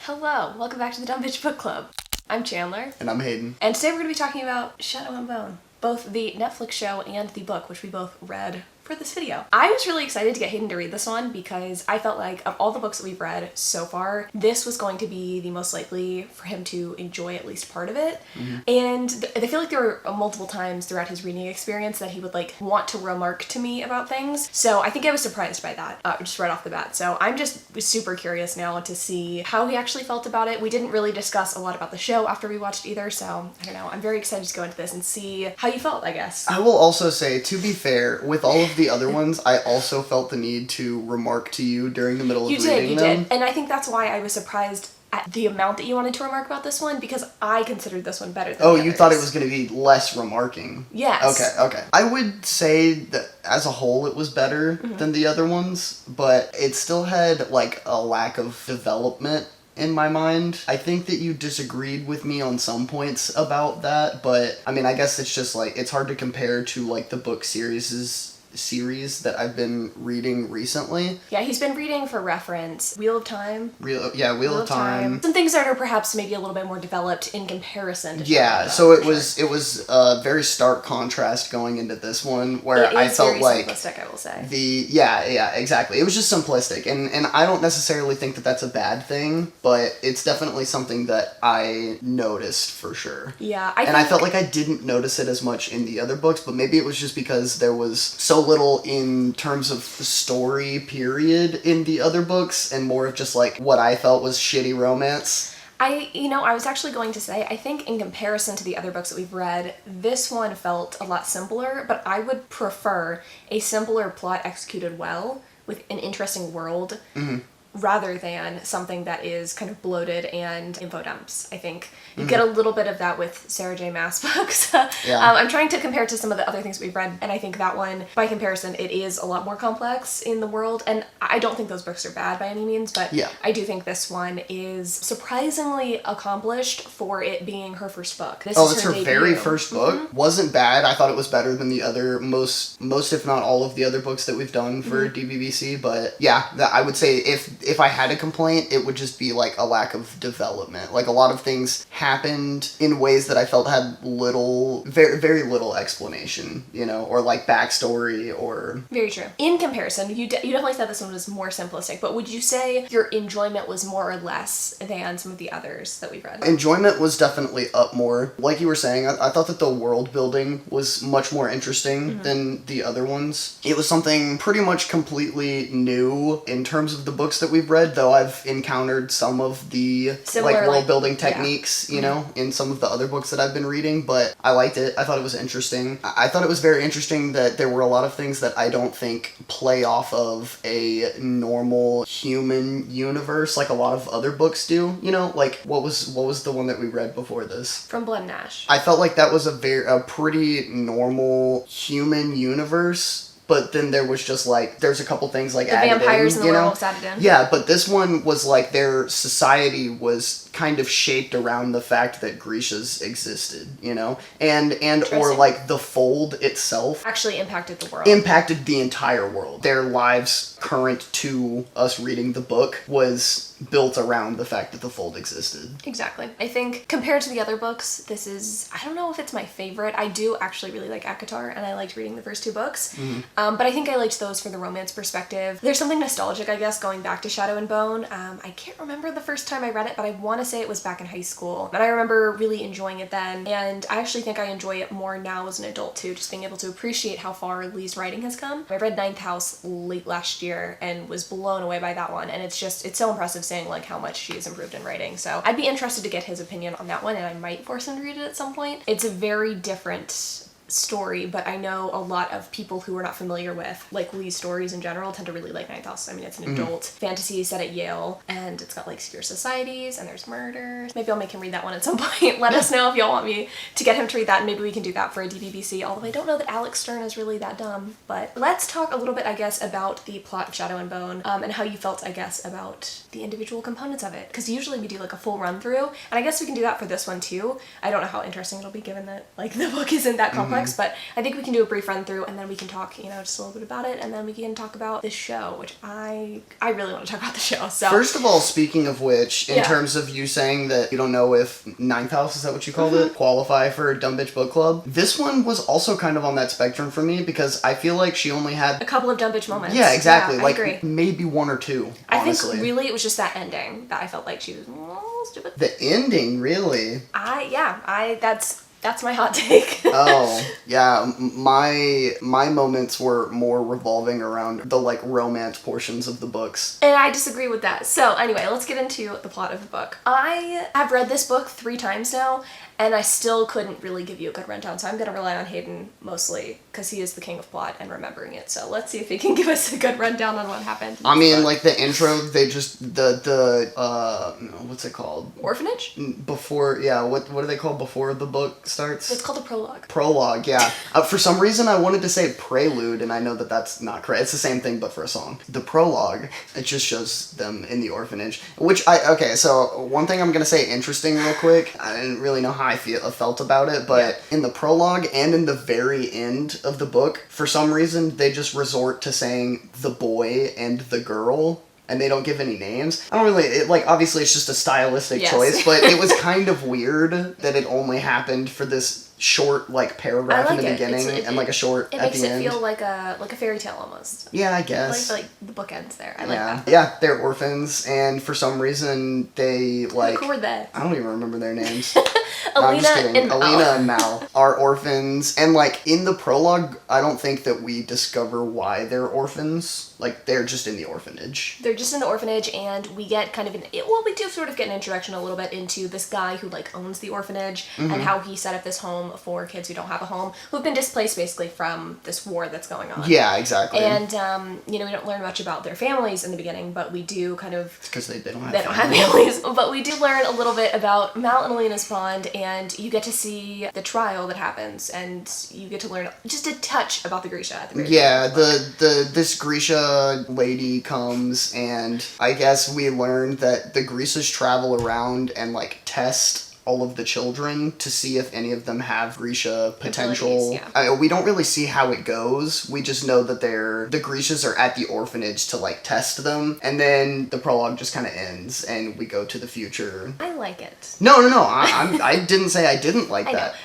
Hello, welcome back to the Dumb Bitch Book Club. I'm Chandler. And I'm Hayden. And today we're going to be talking about Shadow and Bone, both the Netflix show and the book, which we both read for this video. I was really excited to get Hayden to read this one because I felt like of all the books that we've read so far, this was going to be the most likely for him to enjoy at least part of it. Mm-hmm. And I feel like there were multiple times throughout his reading experience that he would like want to remark to me about things. So I think I was surprised by that just right off the bat. So I'm just super curious now to see how he actually felt about it. We didn't really discuss a lot about the show after we watched either, so I don't know. I'm very excited to go into this and see how you felt, I guess. I will also say, to be fair, with all of the other ones, I also felt the need to remark to you during the middle of reading them. You did. And I think that's why I was surprised at the amount that you wanted to remark about this one, because I considered this one better than the others. You thought it was going to be less remarking? Yes. Okay. I would say that as a whole it was better than the other ones, but it still had like a lack of development in my mind. I think that you disagreed with me on some points about that, but I mean, I guess it's just like, it's hard to compare to like the book series that I've been reading recently. Yeah, he's been reading, for reference, Wheel of Time. Wheel of Time. Some things that are perhaps maybe a little bit more developed in comparison to so it was a very stark contrast going into this one where I felt like simplistic, I will say. Exactly. It was just simplistic, and I don't necessarily think that that's a bad thing, but it's definitely something that I noticed for sure. Yeah, I felt like I didn't notice it as much in the other books, but maybe it was just because there was so little in terms of story period in the other books and more of just like what I felt was shitty romance. I was actually going to say, I think in comparison to the other books that we've read, this one felt a lot simpler, but I would prefer a simpler plot executed well with an interesting world rather than something that is kind of bloated and info dumps. I think you get a little bit of that with Sarah J. Maas books. I'm trying to compare it to some of the other things we've read, and I think that one, by comparison, it is a lot more complex in the world, and I don't think those books are bad by any means, but I do think this one is surprisingly accomplished for it being her first book. It's her very first book. Wasn't bad. I thought it was better than the other, most if not all of the other books that we've done for dbbc, but I would say if I had a complaint, it would just be like a lack of development. Like a lot of things happened in ways that I felt had very, very little explanation, or like backstory or... Very true. In comparison, you definitely said this one was more simplistic, but would you say your enjoyment was more or less than some of the others that we've read? Enjoyment was definitely up more. Like you were saying, I thought that the world building was much more interesting than the other ones. It was something pretty much completely new in terms of the books that we've read, though I've encountered some of the similar, world building techniques, in some of the other books that I've been reading, but I liked it. I thought it was interesting. I thought it was very interesting that there were a lot of things that I don't think play off of a normal human universe like a lot of other books do. Like what was the one that we read before this? From Blood and Ash. I felt like that was a pretty normal human universe. But then there was just like, there's a couple things like added in, the vampires and the werewolves added in. Yeah, but this one was like their society was kind of shaped around the fact that Grecia's existed, and or like the fold itself actually impacted the world. Impacted the entire world. Their lives current to us reading the book was built around the fact that the fold existed. Exactly. I think compared to the other books, this is, I don't know if it's my favorite. I do actually really like ACOTAR, and I liked reading the first two books. But I think I liked those for the romance perspective. There's something nostalgic, I guess, going back to Shadow and Bone. I can't remember the first time I read it, but I want to say it was back in high school. And I remember really enjoying it then, and I actually think I enjoy it more now as an adult too, just being able to appreciate how far Lee's writing has come. I read Ninth House late last year and was blown away by that one, and it's so impressive seeing like how much she has improved in writing. So I'd be interested to get his opinion on that one, and I might force him to read it at some point. It's a very different story, but I know a lot of people who are not familiar with like Lee's stories in general tend to really like Ninth House. I mean, it's an adult fantasy set at Yale, and it's got like secret societies and there's murders. Maybe I'll make him read that one at some point. Let us know if y'all want me to get him to read that, and maybe we can do that for a dbbc, although I don't know that Alex Stern is really that dumb. But let's talk a little bit, I guess, about the plot of Shadow and Bone, and how you felt, I guess, about the individual components of it, because usually we do like a full run through, and I guess we can do that for this one too. I don't know how interesting it'll be given that like the book isn't that complex complex, but I think we can do a brief run through, and then we can talk, just a little bit about it, and then we can talk about the show, which I really want to talk about the show. So first of all, speaking of which, in terms of you saying that you don't know if Ninth House, is that what you called it, qualify for Dumb Bitch Book Club, this one was also kind of on that spectrum for me, because I feel like she only had a couple of dumb bitch moments. Yeah, exactly. Yeah, like, I agree. Maybe one or two, honestly. I think really it was just that ending that I felt like she was stupid. The ending, really? That's my hot take. Oh, yeah. My moments were more revolving around the, romance portions of the books. And I disagree with that. So, anyway, let's get into the plot of the book. I have read this book 3 times now, and I still couldn't really give you a good rundown, so I'm going to rely on Hayden mostly, because he is the king of plot and remembering it. So let's see if he can give us a good rundown on what happened. I mean, the intro, they just, what's it called? Orphanage? Before, yeah, what do they call before the book starts? It's called a prologue. Prologue, yeah. For some reason, I wanted to say prelude, and I know that that's not correct. It's the same thing, but for a song. The prologue, it just shows them in the orphanage, okay, so one thing I'm going to say interesting real quick, I didn't really know how I felt about it, but in the prologue and in the very end of the book, for some reason, they just resort to saying the boy and the girl, and they don't give any names. I don't really, obviously it's just a stylistic choice, but it was kind of weird that it only happened for this short paragraph in the beginning and a short at the end. It makes it feel like a fairy tale almost. Yeah, I guess. Like the bookends there. I like that. Yeah, they're orphans, and for some reason they Who were they? I don't even remember their names. Alina and Mal. Alina and Mal are orphans, and in the prologue, I don't think that we discover why they're orphans. They're just in the orphanage. They're just in the orphanage, and we get kind of we do sort of get an introduction a little bit into this guy who owns the orphanage and how he set up this home for kids who don't have a home, who've been displaced basically from this war that's going on. Yeah, exactly. And we don't learn much about their families in the beginning, but we do kind of because they don't have families. But we do learn a little bit about Mal and Alina's bond, and you get to see the trial that happens, and you get to learn just a touch about the Grisha at the very beginning. This Grisha lady comes, and I guess we learned that the Grishas travel around and test all of the children to see if any of them have Grisha potential. Yeah. We don't really see how it goes. We just know that the Grishas are at the orphanage to test them, and then the prologue just kind of ends, and we go to the future. I like it. No. I didn't say I didn't like that.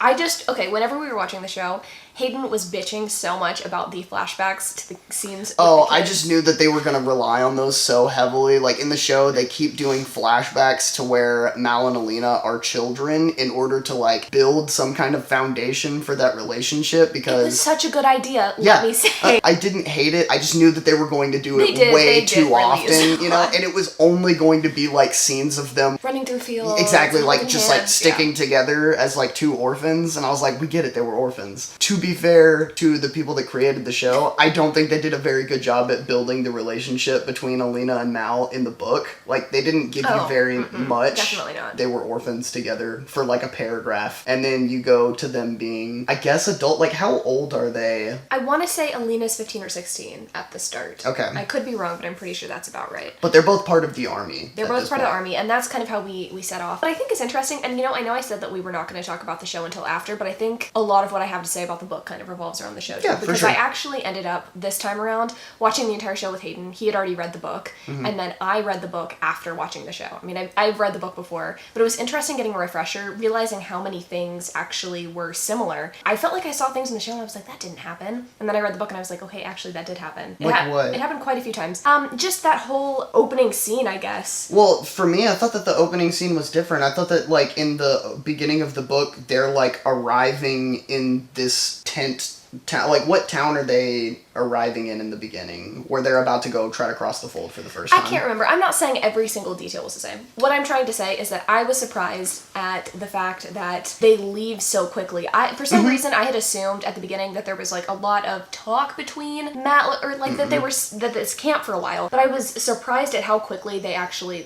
I just, whenever we were watching the show, Hayden was bitching so much about the flashbacks to the scenes. I just knew that they were going to rely on those so heavily. In the show, they keep doing flashbacks to where Mal and Alina are children in order to, build some kind of foundation for that relationship, because... It was such a good idea, let me say. I didn't hate it. I just knew that they were going to do it way too often, and it was only going to be, scenes of them... running through fields. Exactly, just, sticking together as, 2 orphans, and I was like, we get it, they were orphans. To be fair to the people that created the show, I don't think they did a very good job at building the relationship between Alina and Mal in the book. They didn't give you very much. Definitely not. They were orphans together for a paragraph, and then you go to them being, I guess, adult. How old are they? I want to say Alina's 15 or 16 at the start. Okay. I could be wrong, but I'm pretty sure that's about right. But they're both part of the army. They're both part of the army, and that's kind of how we set off. But I think it's interesting, and I know I said that we were not going to talk about the show until after, but I think a lot of what I have to say about the book kind of revolves around the show too. Yeah, because for sure. I actually ended up this time around watching the entire show with Hayden. He had already read the book, and then I read the book after watching the show. I mean, I've read the book before, but it was interesting getting a refresher, realizing how many things actually were similar. I felt like I saw things in the show and I was like, that didn't happen. And then I read the book and I was like, okay, actually that did happen. What? It happened quite a few times. Just that whole opening scene, I guess. Well, for me, I thought that the opening scene was different. I thought that, in the beginning of the book, they're, arriving in this tent town. What town are they arriving in the beginning, where they're about to go try to cross the fold for the first time? I can't remember. I'm not saying every single detail was the same. What I'm trying to say is that I was surprised at the fact that they leave so quickly. For some reason, I had assumed at the beginning that there was a lot of talk between Matt, or that they were that this camp for a while. But I was surprised at how quickly they actually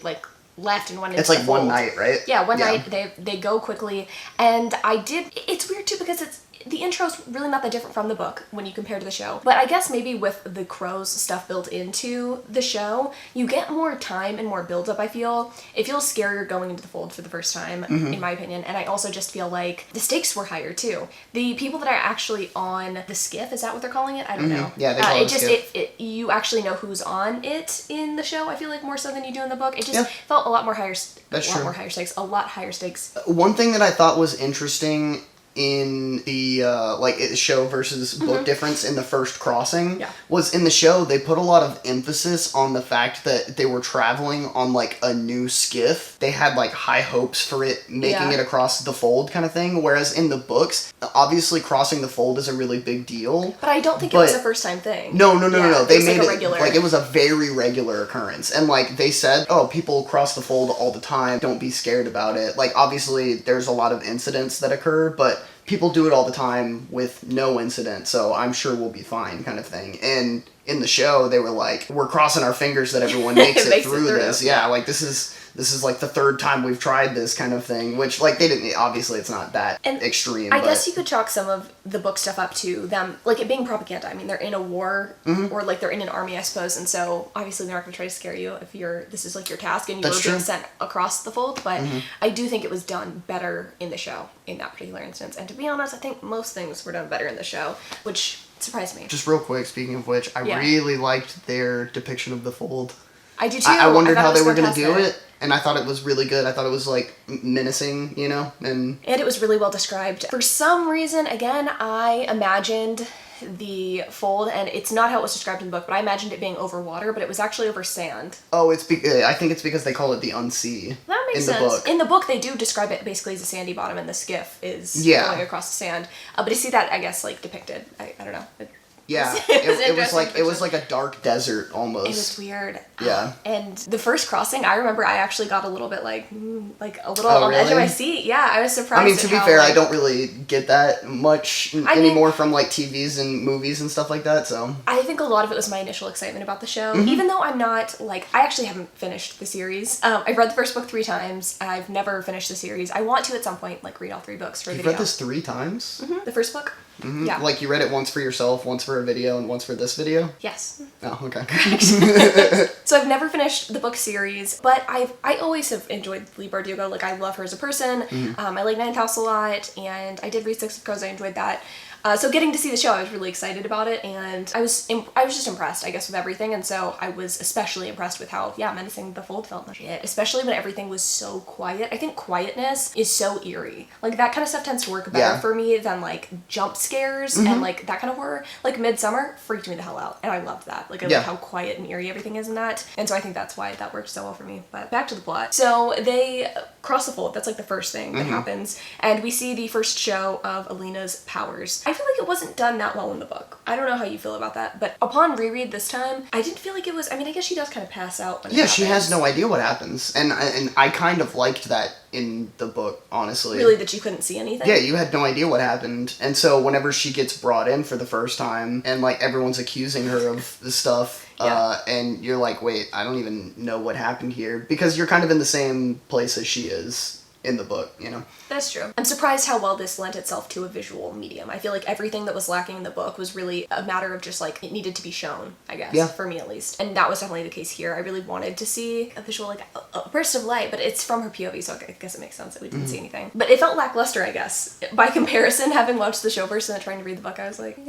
left and went into It's one night, right? Yeah, one night they go quickly, and it's weird too because the intro's really not that different from the book when you compare to the show. But I guess maybe with the crows stuff built into the show, you get more time and more build-up, I feel. It feels scarier going into the fold for the first time, in my opinion. And I also just feel like the stakes were higher, too. The people that are actually on the skiff, is that what they're calling it? I don't know. Yeah, they call it skiff. You actually know who's on it in the show, I feel like, more so than you do in the book. It just felt a lot more higher stakes. A lot higher stakes. One thing that I thought was interesting in the show versus book difference in the first crossing was in the show they put a lot of emphasis on the fact that they were traveling on like a new skiff. They had like high hopes for it making it across the fold kind of thing, whereas in the books obviously crossing the fold is a really big deal. But I don't think it was a first time thing. No. They made like it like it was a very regular occurrence, and like they said, oh, people cross the fold all the time, don't be scared about it. Like obviously there's a lot of incidents that occur, but people do it all the time with no incident, so I'm sure we'll be fine kind of thing. And in the show, they were like, we're crossing our fingers that everyone makes it through this. Yeah, like this is like the third time we've tried this kind of thing, which like they didn't, obviously it's not that extreme. I guess you could chalk some of the book stuff up to them, like it being propaganda. I mean, they're in a war, or like they're in an army, I suppose, and so obviously they're not going to try to scare you if this is like your task and you're being sent across the fold, but I do think it was done better in the show in that particular instance. And to be honest, I think most things were done better in the show, which surprised me. Just real quick, speaking of which, I really liked their depiction of the fold. I do too. I wondered how they were going to do it, and I thought it was really good. I thought it was like menacing, you know, and it was really well described. For some reason, again, I imagined the fold, and it's not how it was described in the book, but I imagined it being over water, but it was actually over sand. Oh, I think it's because they call it the unsea. That makes sense. The book. In the book, they do describe it basically as a sandy bottom, and the skiff is going across the sand. But I see that, I guess, like depicted. I don't know. Yeah, it was like a dark desert almost. It was weird. Yeah. And the first crossing, I remember I actually got a little bit like a little on the edge of my seat. Yeah, I was surprised. I mean, to be fair, I don't really get that much anymore from like TVs and movies and stuff like that, so. I think a lot of it was my initial excitement about the show. Even though I'm not, like, I actually haven't finished the series. I've read the first book 3 times. I've never finished the series. I want to at some point, like, read all 3 books for a video. You've read this 3 times? The first book? Yeah. Like you read it once for yourself, once for a video, and once for this video? Yes. Oh, okay. So I've never finished the book series, but I always have enjoyed Leigh Bardugo. Like, I love her as a person. I like Ninth House a lot, and I did read Six of Crows. I enjoyed that. So getting to see the show, I was really excited about it, and I was just impressed, I guess, with everything, and so I was especially impressed with how, menacing the fold felt. Especially when everything was so quiet. I think quietness is so eerie. Like, that kind of stuff tends to work better for me than, like, jump scares and, like, that kind of horror. Like, Midsummer freaked me the hell out, and I loved that. Like, I love how quiet and eerie everything is in that, and so I think that's why that worked so well for me. But back to the plot. So they cross the fold. That's, like, the first thing that happens, and we see the first show of Alina's powers. I feel like it wasn't done that well in the book. I don't know how you feel about that, but upon reread this time, I didn't feel like it was, I mean, I guess she does kind of pass out when it happens. She has no idea what happens, and I kind of liked that in the book, honestly. Really, that you couldn't see anything? Yeah, you had no idea what happened, and so whenever she gets brought in for the first time, and, like, everyone's accusing her of the stuff, and you're like, wait, I don't even know what happened here, because you're kind of in the same place as she is in the book, you know? That's true. I'm surprised how well this lent itself to a visual medium. I feel like everything that was lacking in the book was really a matter of just, like, it needed to be shown, I guess, for me at least. And that was definitely the case here. I really wanted to see a visual, like, a burst of light, but it's from her POV, so I guess it makes sense that we didn't see anything. But it felt lackluster, I guess. By comparison, having watched the show first and then trying to read the book, I was like...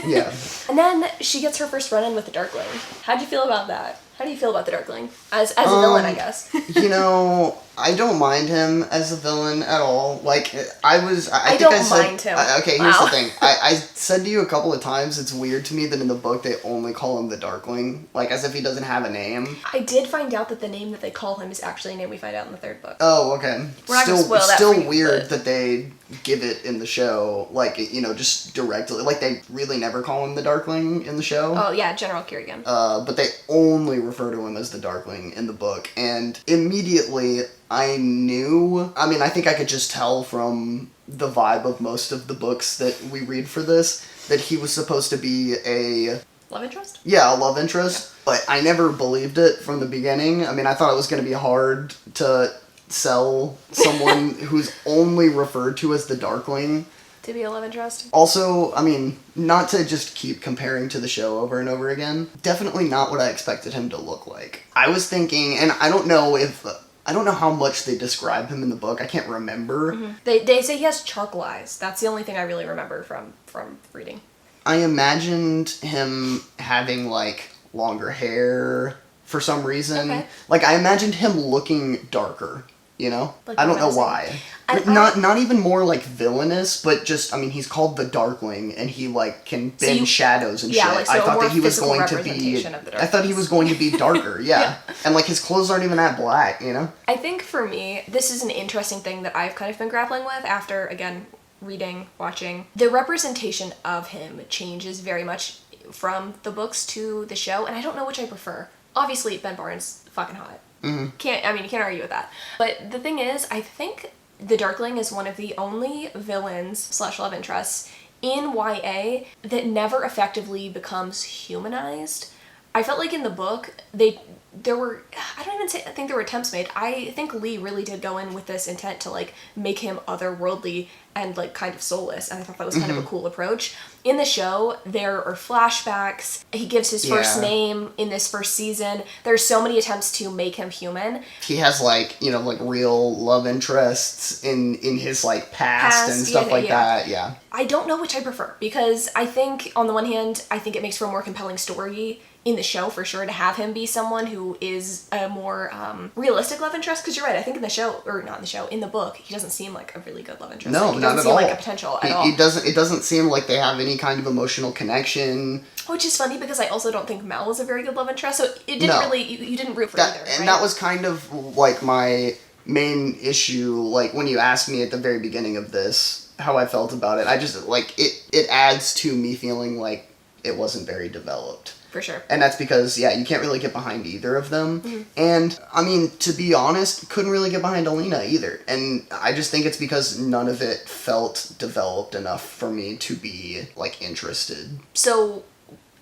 Yeah. And then she gets her first run-in with the Darkling. How'd you feel about that? How do you feel about the Darkling? As a villain, I guess. You know, I don't mind him as a villain at all. Like, I think don't I said, mind him. Okay, here's the thing. I said to you a couple of times, it's weird to me that in the book they only call him the Darkling. Like, as if he doesn't have a name. I did find out that the name that they call him is actually a name we find out in the 3rd book. Oh, okay. We're not gonna spoil that Still for you, weird that they give it in the show, like, you know, just directly. Like, they really never call him the Darkling in the show. Oh, yeah, General Kerrigan. But they only refer to him as the Darkling in the book. And immediately, I knew... I mean, I think I could just tell from the vibe of most of the books that we read for this, that he was supposed to be a... Love interest? Yeah, a love interest. Yeah. But I never believed it from the beginning. I mean, I thought it was going to be hard to sell someone who's only referred to as the Darkling to be a love interest. Also, I mean, not to just keep comparing to the show over and over again, definitely not what I expected him to look like. I was thinking, and I don't know how much they describe him in the book. I can't remember. Mm-hmm. They say he has charcoal eyes. That's the only thing I really remember from reading. I imagined him having, like, longer hair for some reason. Okay. Like, I imagined him looking darker, you know? Like, I don't know why. Not even more, like, villainous, but just, I mean, he's called the Darkling, and he, like, can bend shadows and shit. Like, so I thought that he was going to be... I thought he was going to be darker, yeah. And, like, his clothes aren't even that black, you know? I think, for me, this is an interesting thing that I've kind of been grappling with after, again, reading, watching. The representation of him changes very much from the books to the show, and I don't know which I prefer. Obviously, Ben Barnes, fucking hot. Mm-hmm. You can't argue with that. But the thing is, I think the Darkling is one of the only villains / love interests in YA that never effectively becomes humanized. I felt like in the book, there were, I think there were attempts made. I think Lee really did go in with this intent to, like, make him otherworldly and, like, kind of soulless, and I thought that was kind of a cool approach. In the show, there are flashbacks. He gives his first name in this first season. There's so many attempts to make him human. He has, like, you know, like, real love interests in his, like, past and stuff like that, yeah. I don't know which I prefer, because I think, on the one hand, I think it makes for a more compelling story in the show, for sure, to have him be someone who is a more realistic love interest, because you're right, I think in the show, or not in the show, in the book, he doesn't seem like a really good love interest. No, he not doesn't at seem all. Like a potential at all. It doesn't seem like they have any kind of emotional connection. Which is funny, because I also don't think Mel is a very good love interest, so it didn't really, you didn't root for either, right? And that was kind of, like, my main issue, like, when you asked me at the very beginning of this, how I felt about it. I just, like, it adds to me feeling like it wasn't very developed. For sure. And that's because, you can't really get behind either of them. Mm-hmm. And, I mean, to be honest, couldn't really get behind Alina either. And I just think it's because none of it felt developed enough for me to be, like, interested. So,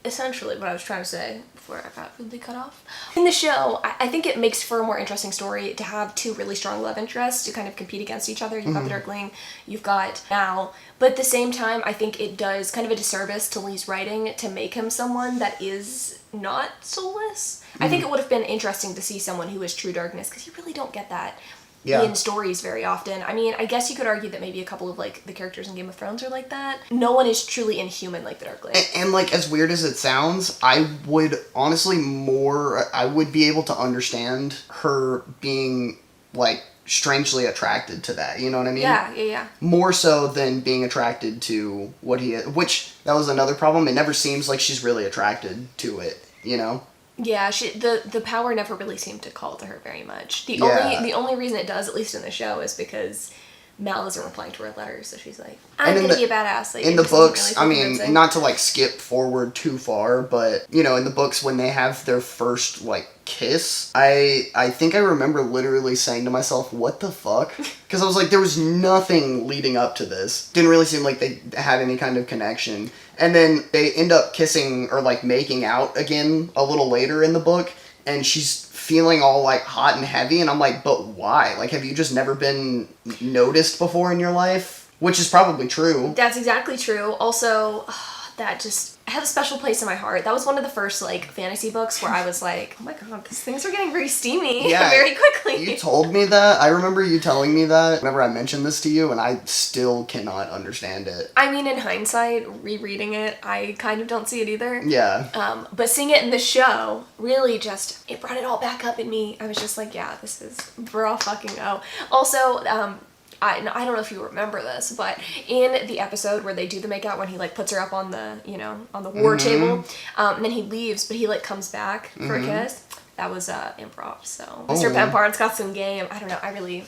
essentially, what I was trying to say before I got really cut off. In the show, I think it makes for a more interesting story to have two really strong love interests to kind of compete against each other. You've got the Darkling, you've got Mal. But at the same time, I think it does kind of a disservice to Lee's writing to make him someone that is not soulless. I think it would have been interesting to see someone who is true darkness, because you really don't get that in stories very often. I mean, I guess you could argue that maybe a couple of, like, the characters in Game of Thrones are like that. No one is truly inhuman like the Darkling. And like, as weird as it sounds, I would honestly I would be able to understand her being, like, strangely attracted to that, you know what I mean? Yeah. More so than being attracted to what he is, which, that was another problem. It never seems like she's really attracted to it, you know? Yeah, the power never really seemed to call to her very much. The only reason it does, at least in the show, is because Mal isn't replying to her letters, so she's like, I'm gonna be a badass. Like, in the books, really I mean, not to, like, skip forward too far, but, you know, in the books, when they have their first, like, kiss, I think I remember literally saying to myself, what the fuck? Because I was like, there was nothing leading up to this. Didn't really seem like they had any kind of connection. And then they end up kissing, or, like, making out again a little later in the book, and she's feeling all, like, hot and heavy, and I'm like, but why? Like, have you just never been noticed before in your life? Which is probably true. That's exactly true. Also, that just has a special place in my heart. That was one of the first, like, fantasy books where I was like, oh my god, these things are getting very steamy very quickly. You told me that. I remember you telling me that whenever I mentioned this to you, and I still cannot understand it. I mean, in hindsight, rereading it, I kind of don't see it either. Yeah. But seeing it in the show, really just, it brought it all back up in me. I was just like, yeah, this is raw fucking oh. Also, I don't know if you remember this, but in the episode where they do the makeout, when he, like, puts her up on the, you know, on the war table, and then he leaves, but he, like, comes back for a kiss, that was improv. So Mr. Ben Barnes got some game. I don't know, I really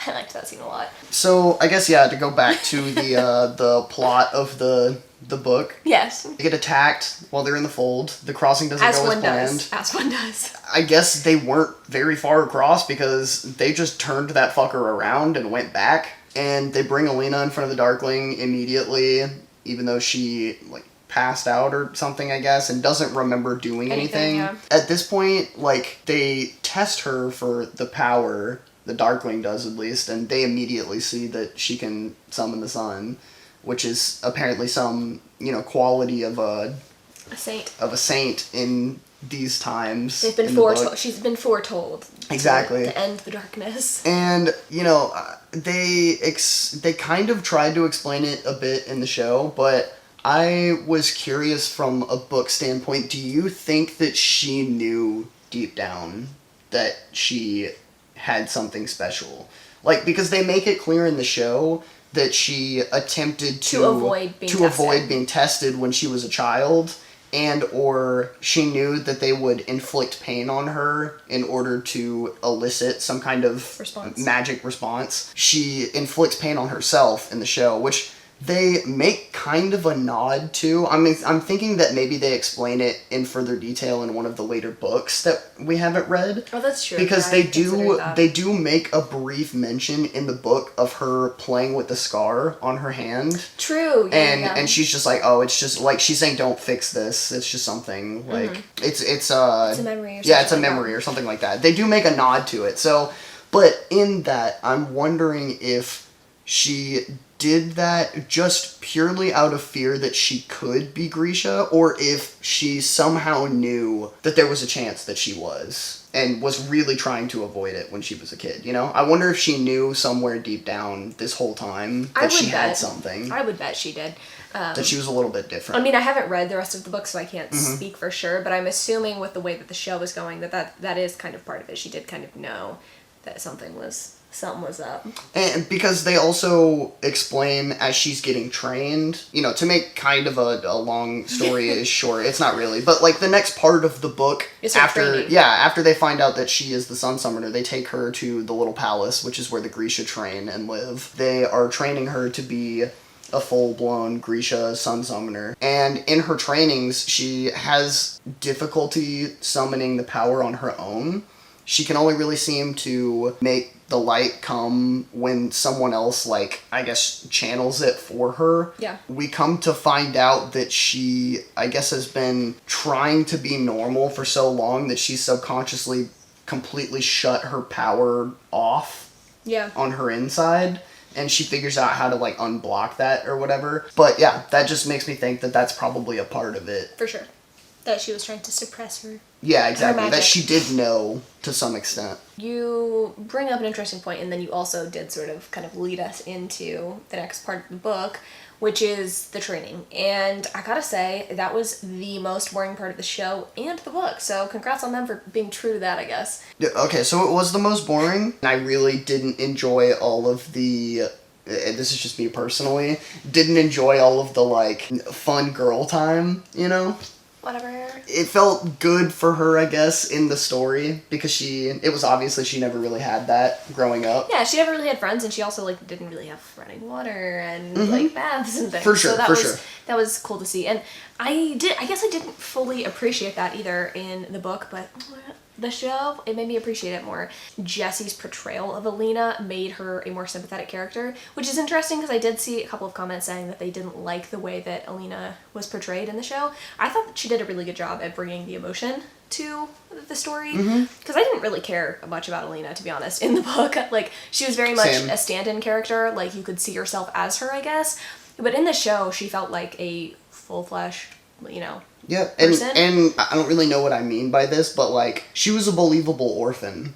I liked that scene a lot. So I guess, to go back to the plot of the book. Yes. They get attacked while they're in the fold. The crossing doesn't go as planned. As one does. I guess they weren't very far across, because they just turned that fucker around and went back. And they bring Alina in front of the Darkling immediately, even though she, like, passed out or something, I guess, and doesn't remember doing anything. Yeah. At this point, like, they test her for the power, the Darkling does at least, and they immediately see that she can summon the sun. which is apparently some, quality of a saint in these times. They've been foretold. She's been foretold. Exactly. To end the darkness. And, they kind of tried to explain it a bit in the show, but I was curious from a book standpoint, do you think that she knew deep down that she had something special? Like, because they make it clear in the show that she attempted to avoid being tested when she was a child, and or she knew that they would inflict pain on her in order to elicit some kind of magic response. She inflicts pain on herself in the show, which they make kind of a nod to. I mean, I'm thinking that maybe they explain it in further detail in one of the later books that we haven't read. Oh, that's true. Because they do make a brief mention in the book of her playing with the scar on her hand. True. Yeah, and she's just like, oh, it's just like, she's saying, don't fix this. It's just something like it's a memory. It's a memory or something like that. They do make a nod to it. So, but in that, I'm wondering if she did that just purely out of fear that she could be Grisha, or if she somehow knew that there was a chance that she was, and was really trying to avoid it when she was a kid, I wonder if she knew somewhere deep down this whole time that she had something. I would bet she did. That she was a little bit different. I mean, I haven't read the rest of the book, so I can't speak for sure, but I'm assuming with the way that the show was going that is kind of part of it. She did kind of know that something was up. And because they also explain as she's getting trained, to make kind of a long story short, it's not really, but like the next part of the book, after they find out that she is the Sun Summoner, they take her to the little palace, which is where the Grisha train and live. They are training her to be a full-blown Grisha Sun Summoner. And in her trainings, she has difficulty summoning the power on her own. She can only really seem to make the light come when someone else, channels it for her. Yeah. We come to find out that she, has been trying to be normal for so long that she's subconsciously completely shut her power off on her inside. And she figures out how to, unblock that or whatever. But, yeah, that just makes me think that that's probably a part of it. For sure. That she was trying to suppress her. Yeah, exactly. That she did know to some extent. You bring up an interesting point, and then you also did sort of kind of lead us into the next part of the book, which is the training. And I gotta say, that was the most boring part of the show and the book. So congrats on them for being true to that, I guess. Okay, so it was the most boring. I really didn't enjoy all of the... This is just me personally. Didn't enjoy all of the, fun girl time, Whatever. It felt good for her, I guess, in the story, because it was obviously she never really had that growing up. Yeah, she never really had friends, and she also, didn't really have running water and, baths and things. For sure, That was cool to see. And I guess I didn't fully appreciate that either in the book, but the show, it made me appreciate it more. Jesse's portrayal of Alina made her a more sympathetic character, which is interesting because I did see a couple of comments saying that they didn't like the way that Alina was portrayed in the show. I thought that she did a really good job at bringing the emotion to the story, because I didn't really care much about Alina, to be honest, in the book. She was very much a stand-in character, you could see yourself as her, I guess. But in the show, she felt like a full-flesh, Yeah, person. And I don't really know what I mean by this, but, she was a believable orphan.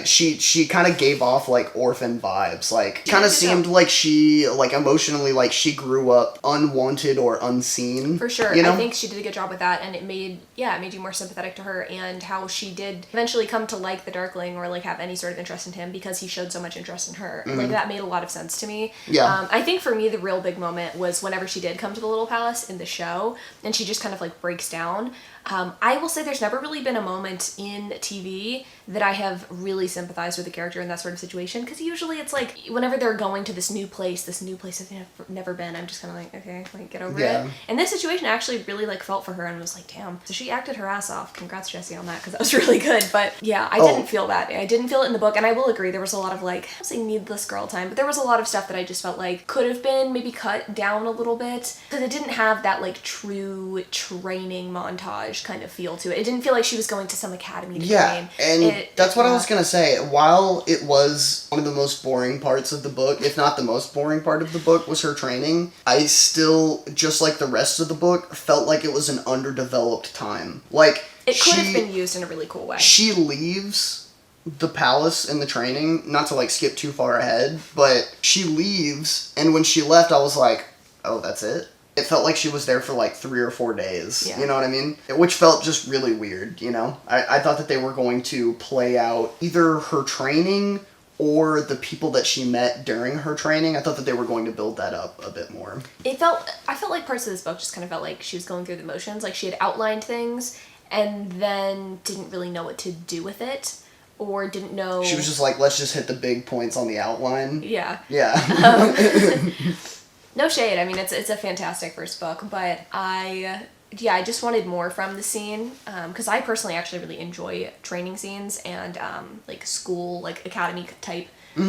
She kind of gave off, orphan vibes. Kind of seemed like she, emotionally, she grew up unwanted or unseen. For sure. I think she did a good job with that, and it made you more sympathetic to her, and how she did eventually come to like the Darkling, or, have any sort of interest in him, because he showed so much interest in her. That made a lot of sense to me. Yeah. I think for me, the real big moment was whenever she did come to the Little Palace in the show, and she just kind of, breaks down. I will say there's never really been a moment in TV that I have really sympathized with the character in that sort of situation, because usually it's whenever they're going to this new place that they've never been, I'm just kind of okay, get over it. And this situation I actually really felt for her and was damn. So she acted her ass off. Congrats, Jessie, on that, because that was really good. But yeah, I didn't feel that. I didn't feel it in the book, and I will agree there was a lot of I don't say needless girl time, but there was a lot of stuff that I just felt could have been maybe cut down a little bit, because it didn't have that true training montage kind of feel to it. It didn't feel like she was going to some academy to train. And That's what I was gonna say. While it was one of the most boring parts of the book, if not the most boring part of the book, was her training, I still, just like the rest of the book, felt like it was an underdeveloped time. Like, it could have been used in a really cool way. She leaves the palace in the training, not to like skip too far ahead, but she leaves, and when she left, I was like, oh, that's it? It felt like she was there for like 3 or 4 days. Yeah. You know what I mean? Which felt just really weird, you know? I thought that they were going to play out either her training or the people that she met during her training. I thought that they were going to build that up a bit more. I felt like parts of this book just kind of felt like she was going through the motions. Like she had outlined things and then didn't really know what to do with it. Or didn't know... She was just like, let's just hit the big points on the outline. Yeah. Yeah. No shade. I mean, it's a fantastic first book, but I just wanted more from the scene, because I personally actually really enjoy training scenes and like school, like academy type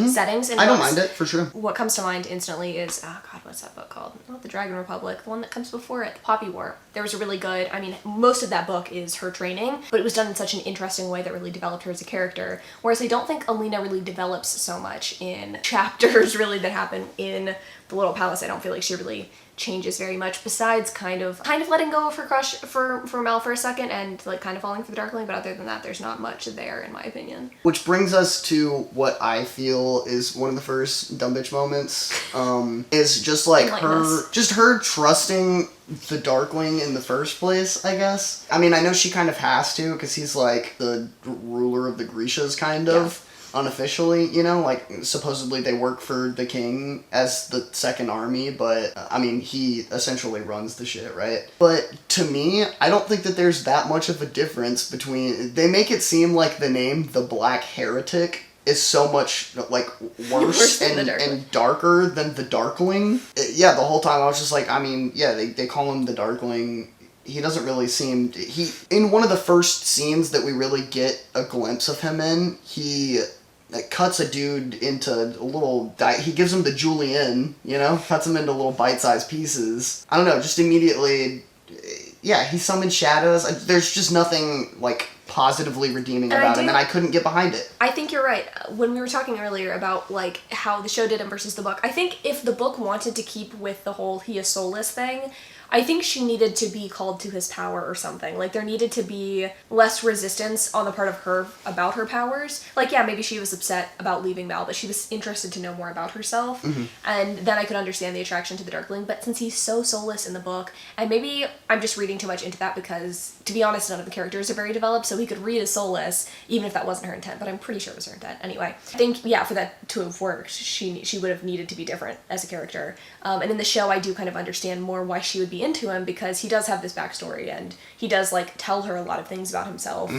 settings. And I don't mind it, for sure. What comes to mind instantly is, oh god, what's that book called? Not The Dragon Republic, the one that comes before it, The Poppy War. There was a really good, I mean, most of that book is her training, but it was done in such an interesting way that really developed her as a character, whereas I don't think Alina really develops so much in chapters, really, that happen in the Little Palace. I don't feel like she really changes very much, besides kind of letting go of her crush for Mel for a second and like kind of falling for the Darkling, but other than that there's not much there in my opinion. Which brings us to what I feel is one of the first dumb bitch moments, is just like her trusting the Darkling in the first place, I guess. I mean, I know she kind of has to, because he's like the ruler of the Grecias, kind of. Unofficially, you know, like supposedly they work for the king as the second army, but I mean, he essentially runs the shit, right? But to me, I don't think that there's that much of a difference between, they make it seem like the name the Black Heretic is so much like worse and darker than the Darkling. Yeah, the whole time I was just like, I mean, yeah, they call him the Darkling. He doesn't really seem... in one of the first scenes that we really get a glimpse of him in, he cuts a dude into a little... he gives him the julienne, you know? Cuts him into little bite-sized pieces. I don't know, just immediately... Yeah, he summons shadows. There's just nothing, like, positively redeeming about him, and I couldn't get behind it. I think you're right. When we were talking earlier about, like, how the show did him versus the book, I think if the book wanted to keep with the whole he is soulless thing... I think she needed to be called to his power or something. Like, there needed to be less resistance on the part of her about her powers. Like, yeah, maybe she was upset about leaving Mal, but she was interested to know more about herself. And then I could understand the attraction to the Darkling. But since he's so soulless in the book, and maybe I'm just reading too much into that because, to be honest, none of the characters are very developed, so he could read as soulless, even if that wasn't her intent. But I'm pretty sure it was her intent. Anyway, I think, yeah, for that to have worked, she would have needed to be different as a character. And in the show, I do kind of understand more why she would be into him, because he does have this backstory and he does like tell her a lot of things about himself.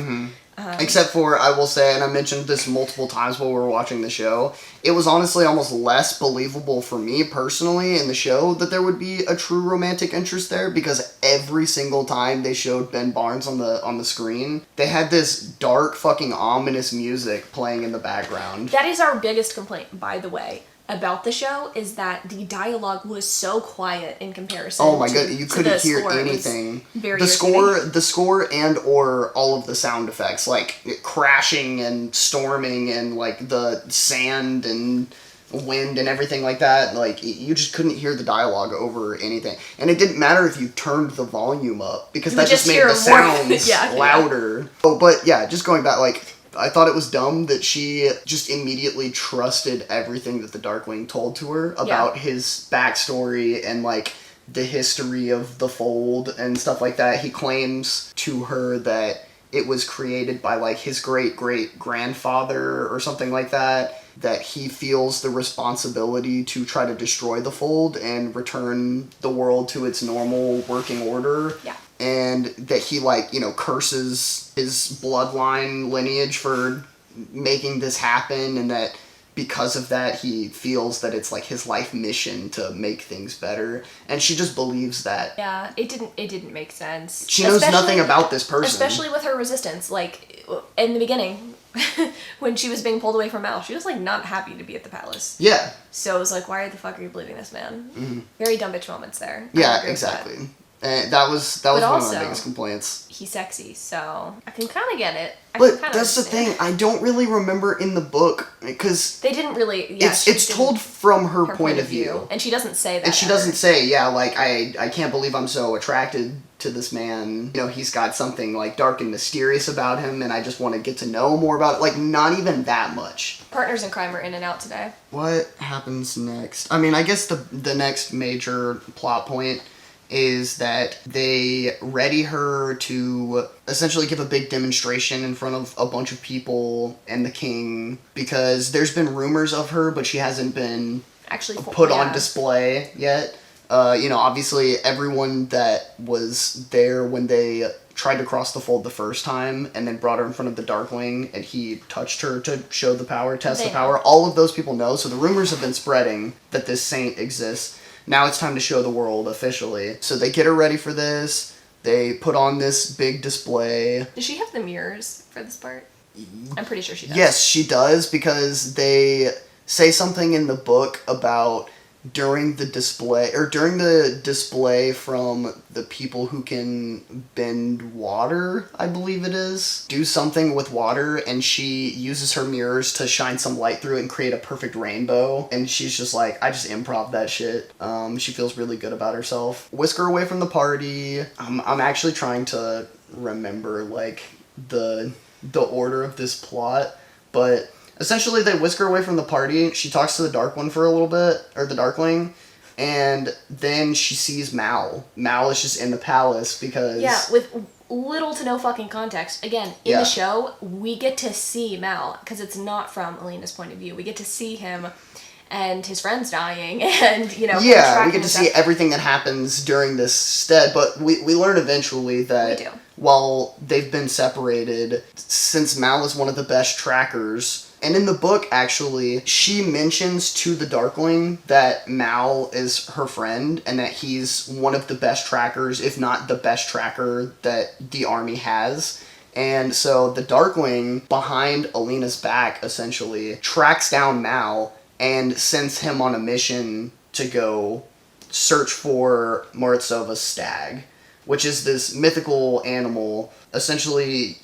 Except for, I will say, and I mentioned this multiple times while we were watching the show, it was honestly almost less believable for me personally in the show that there would be a true romantic interest there, because every single time they showed Ben Barnes on the screen, they had this dark fucking ominous music playing in the background. That is our biggest complaint, by the way, about the show, is that the dialogue was so quiet in comparison. Oh my god, you couldn't hear anything. The score and or all of the sound effects, like crashing and storming and like the sand and wind and everything like that, like you just couldn't hear the dialogue over anything. And it didn't matter if you turned the volume up, because that just made the sounds louder. Yeah. Oh, but yeah, just going back, like, I thought it was dumb that she just immediately trusted everything that the Darkling told to her about his backstory and, like, the history of the Fold and stuff like that. He claims to her that it was created by, like, his great-great-grandfather or something like that, that he feels the responsibility to try to destroy the Fold and return the world to its normal working order. Yeah. And that he, like, you know, curses his bloodline lineage for making this happen, and that because of that he feels that it's, like, his life mission to make things better. And she just believes that. Yeah, it didn't make sense. She knows nothing about this person. Especially with her resistance. Like, in the beginning, when she was being pulled away from Mal, she was, like, not happy to be at the palace. Yeah. So it was like, why the fuck are you believing this man? Very dumb bitch moments there. Yeah, exactly. And that was one of my biggest complaints. He's sexy, so I can kind of get it. But that's the thing. I don't really remember in the book because they didn't really. Yeah, it's told from her point of view, and she doesn't say that. And she doesn't say, yeah, like I can't believe I'm so attracted to this man. You know, he's got something like dark and mysterious about him, and I just want to get to know more about it. Like, not even that much. Partners in crime are in and out today. What happens next? I mean, I guess the next major plot point is that they ready her to essentially give a big demonstration in front of a bunch of people and the king, because there's been rumors of her, but she hasn't been actually put on display yet. You know, obviously everyone that was there when they tried to cross the fold the first time and then brought her in front of the Darkling and he touched her to show the power, test the power, all of those people know. So the rumors have been spreading that this saint exists. Now it's time to show the world officially. So they get her ready for this. They put on this big display. Does she have the mirrors for this part? I'm pretty sure she does. Yes, she does, because they say something in the book about during the display from the people who can bend water, I believe it is, do something with water, and she uses her mirrors to shine some light through it and create a perfect rainbow, and she's just like, I just improv that shit. She feels really good about herself. Whisk her away from the party. I'm actually trying to remember, like, the order of this plot, but essentially, they whisk her away from the party. She talks to the Dark One for a little bit, or the Darkling, and then she sees Mal. Mal is just in the palace because... Yeah, with little to no fucking context. Again, in the show, we get to see Mal, because it's not from Alina's point of view. We get to see him and his friends dying, and, you know... Yeah, we get to see everything that happens during this stead, but we learn eventually that while they've been separated, since Mal is one of the best trackers... And in the book, actually, she mentions to the Darkling that Mal is her friend and that he's one of the best trackers, if not the best tracker that the army has. And so the Darkling, behind Alina's back, essentially, tracks down Mal and sends him on a mission to go search for Moritzova's stag, which is this mythical animal. Essentially,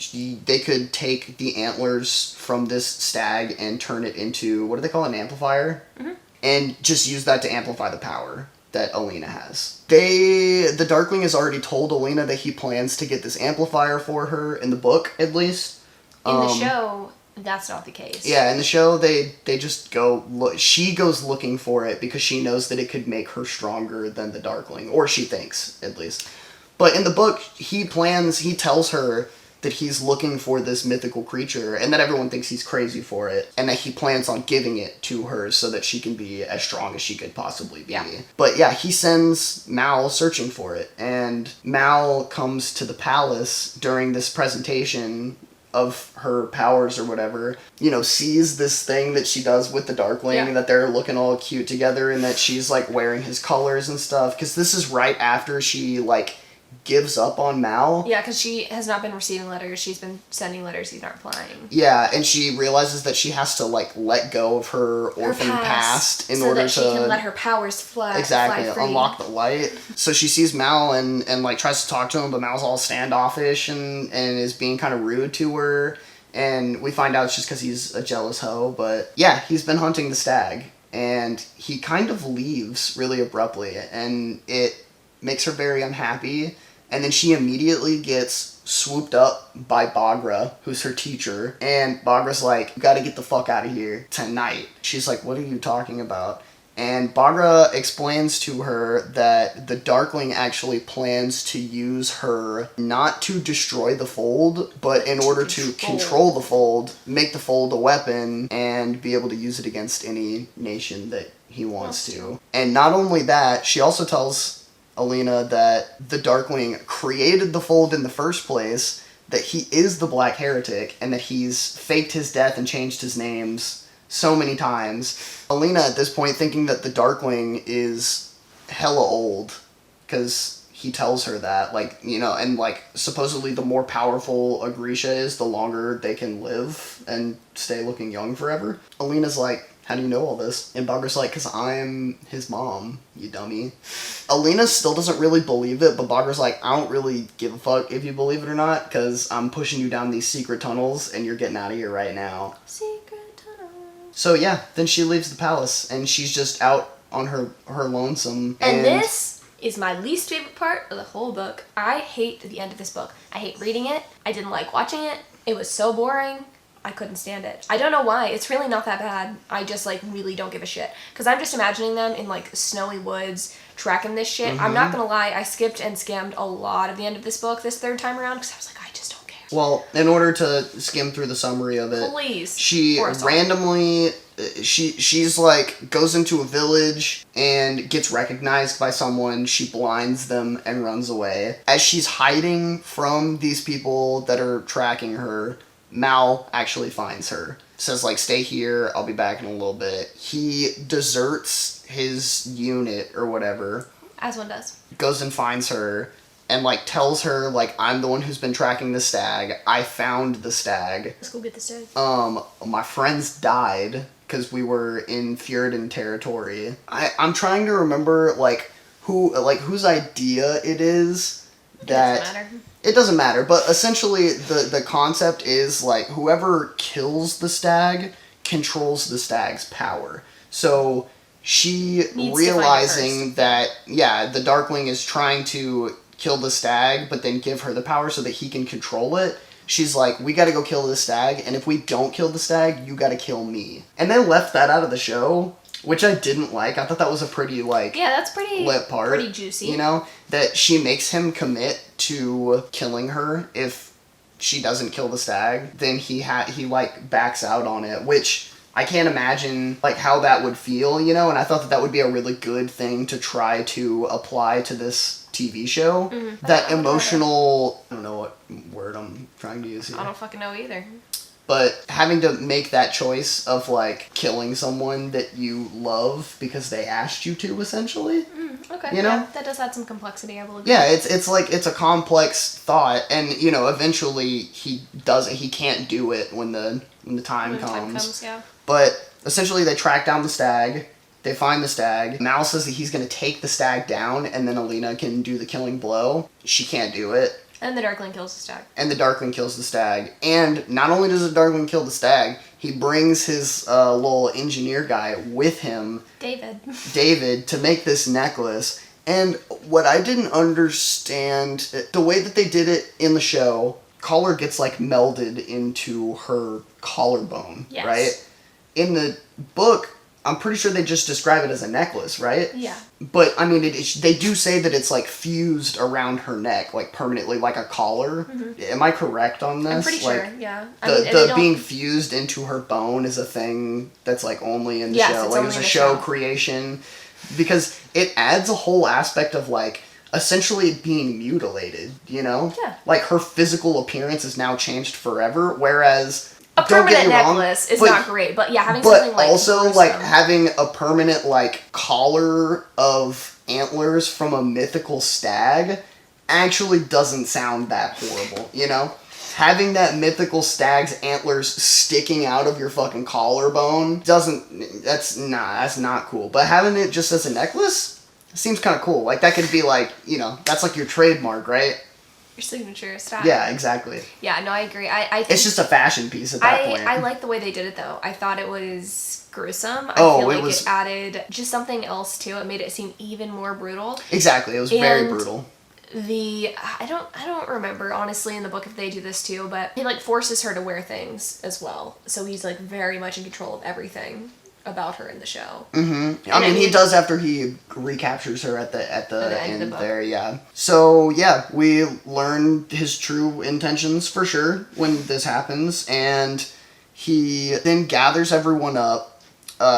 they could take the antlers from this stag and turn it into, what do they call it, an amplifier? Mm-hmm. And just use that to amplify the power that Alina has. The Darkling has already told Alina that he plans to get this amplifier for her, in the book, at least. In the show, that's not the case. Yeah, in the show, they just go look. She goes looking for it because she knows that it could make her stronger than the Darkling, or she thinks, at least. But in the book, he tells her that he's looking for this mythical creature, and that everyone thinks he's crazy for it, and that he plans on giving it to her so that she can be as strong as she could possibly be. Yeah. But yeah, he sends Mal searching for it, and Mal comes to the palace during this presentation of her powers or whatever, you know, sees this thing that she does with the Darkling, that they're looking all cute together, and that she's, like, wearing his colors and stuff, because this is right after she, like, gives up on Mal. Yeah, because she has not been receiving letters. She's been sending letters. He's not replying. Yeah, and she realizes that she has to, like, let go of her orphan past in order to... So that she can let her powers fly free. Unlock the light. So she sees Mal and like, tries to talk to him, but Mal's all standoffish and is being kind of rude to her. And we find out it's just because he's a jealous hoe. But yeah, he's been hunting the stag. And he kind of leaves really abruptly. And it makes her very unhappy. And then she immediately gets swooped up by Bagra, who's her teacher. And Bagra's like, you gotta get the fuck out of here tonight. She's like, what are you talking about? And Bagra explains to her that the Darkling actually plans to use her not to destroy the fold, but in order to control the fold, make the fold a weapon, and be able to use it against any nation that he wants to. And not only that, she also tells Alina that the Darkling created the fold in the first place, that he is the Black Heretic, and that he's faked his death and changed his names so many times. Alina, at this point, thinking that the Darkling is hella old, because he tells her that, like, you know, and, like, supposedly the more powerful a Grisha is, the longer they can live and stay looking young forever. Alina's like, how do you know all this? And Boggart's like, because I'm his mom, you dummy. Alina still doesn't really believe it, but Boggart's like, I don't really give a fuck if you believe it or not, because I'm pushing you down these secret tunnels, and you're getting out of here right now. Secret tunnels. So yeah, then she leaves the palace, and she's just out on her lonesome. And this is my least favorite part of the whole book. I hate the end of this book. I hate reading it. I didn't like watching it. It was so boring. I couldn't stand it. I don't know why. It's really not that bad. I just, like, really don't give a shit. Because I'm just imagining them in, like, snowy woods, tracking this shit. I'm not gonna lie, I skipped and skimmed a lot of the end of this book this third time around, because I was like, I just don't care. Well, in order to skim through the summary of it, Please. she randomly, she's like, goes into a village and gets recognized by someone. She blinds them and runs away. As she's hiding from these people that are tracking her, Mal actually finds her. Says, like, stay here, I'll be back in a little bit. He deserts his unit or whatever. As one does. Goes and finds her and, like, tells her, like, I'm the one who's been tracking the stag. I found the stag. Let's go get the stag. My friends died because we were in Fjordan territory. I'm trying to remember, like, whose idea it is that... It doesn't matter. It doesn't matter, but essentially the concept is, like, whoever kills the stag controls the stag's power. So she realizing that, yeah, the Darkling is trying to kill the stag, but then give her the power so that he can control it. She's like, we gotta go kill the stag, and if we don't kill the stag, you gotta kill me. And they left that out of the show, which I didn't like. I thought that was a pretty, like... Yeah, that's pretty... lit part. Pretty juicy. You know? That she makes him commit to killing her if she doesn't kill the stag. Then he like, backs out on it, which... I can't imagine, like, how that would feel, you know? And I thought that would be a really good thing to try to apply to this TV show. Mm-hmm. That emotional... I don't know what word I'm trying to use here. I don't fucking know either. But having to make that choice of, like, killing someone that you love because they asked you to, essentially. Okay. You know? Yeah, that does add some complexity, I believe. Yeah, it's like, it's a complex thought, and, you know, eventually he can't do it when the time comes. Yeah. But essentially they track down the stag, they find the stag. Mal says that he's going to take the stag down, and then Alina can do the killing blow. She can't do it. And the Darkling kills the stag. And the Darkling kills the stag. And not only does the Darkling kill the stag, he brings his little engineer guy with him, David, to make this necklace. And what I didn't understand, the way that they did it in the show, collar gets, like, melded into her collarbone, yes. Right? In the book, I'm pretty sure they just describe it as a necklace, right? Yeah. But, I mean, they do say that it's, like, fused around her neck, like, permanently, like a collar. Mm-hmm. Am I correct on this? I'm pretty like, sure, yeah. The being fused into her bone is a thing that's, like, only in the show. Like, it's a show creation. Because it adds a whole aspect of, like, essentially being mutilated, you know? Yeah. Like, her physical appearance is now changed forever, whereas... A permanent necklace is not great, but yeah, having something like... But also, like, having a permanent, like, collar of antlers from a mythical stag actually doesn't sound that horrible, you know? Having that mythical stag's antlers sticking out of your fucking collarbone that's not cool. But having it just as a necklace seems kind of cool. Like, that could be, like, you know, that's like your trademark, right? Your signature style. Yeah, exactly. Yeah, no, I agree. I think it's just a fashion piece at that point. I like the way they did it, though. I thought it was gruesome. I feel like it added just something else to it. It made it seem even more brutal. Exactly. It was very brutal. I don't remember, honestly, in the book if they do this too, but he, like, forces her to wear things as well. So he's, like, very much in control of everything about her in the show. Mm-hmm. I mean, he does after he recaptures her at the end there, yeah. So, yeah, we learn his true intentions for sure when this happens, and he then gathers everyone up.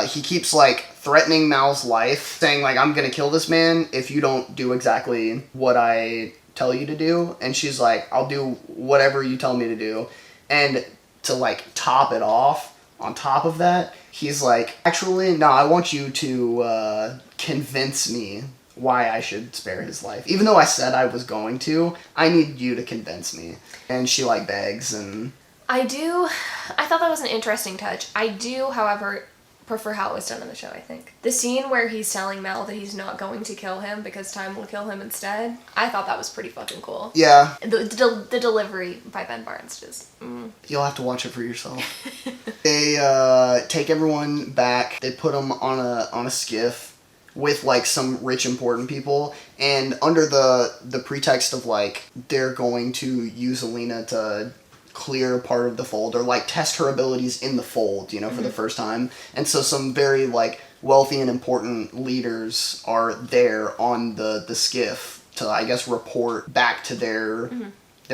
He keeps, like, threatening Mal's life, saying, like, I'm gonna kill this man if you don't do exactly what I tell you to do. And she's like, I'll do whatever you tell me to do. And to, like, top it off, on top of that, he's like, actually, no, I want you to convince me why I should spare his life. Even though I said I was going to, I need you to convince me. And she, like, begs, and... I thought that was an interesting touch. I do, however, prefer how it was done in the show, I think. The scene where he's telling Mal that he's not going to kill him because time will kill him instead, I thought that was pretty fucking cool. Yeah. The delivery by Ben Barnes just... You'll have to watch it for yourself. They take everyone back. They put them on a skiff with, like, some rich, important people. And under the pretext of, like, they're going to use Alina to clear part of the fold or, like, test her abilities in the fold, you know, for the first time. And so some very, like, wealthy and important leaders are there on the skiff to, I guess, report back to their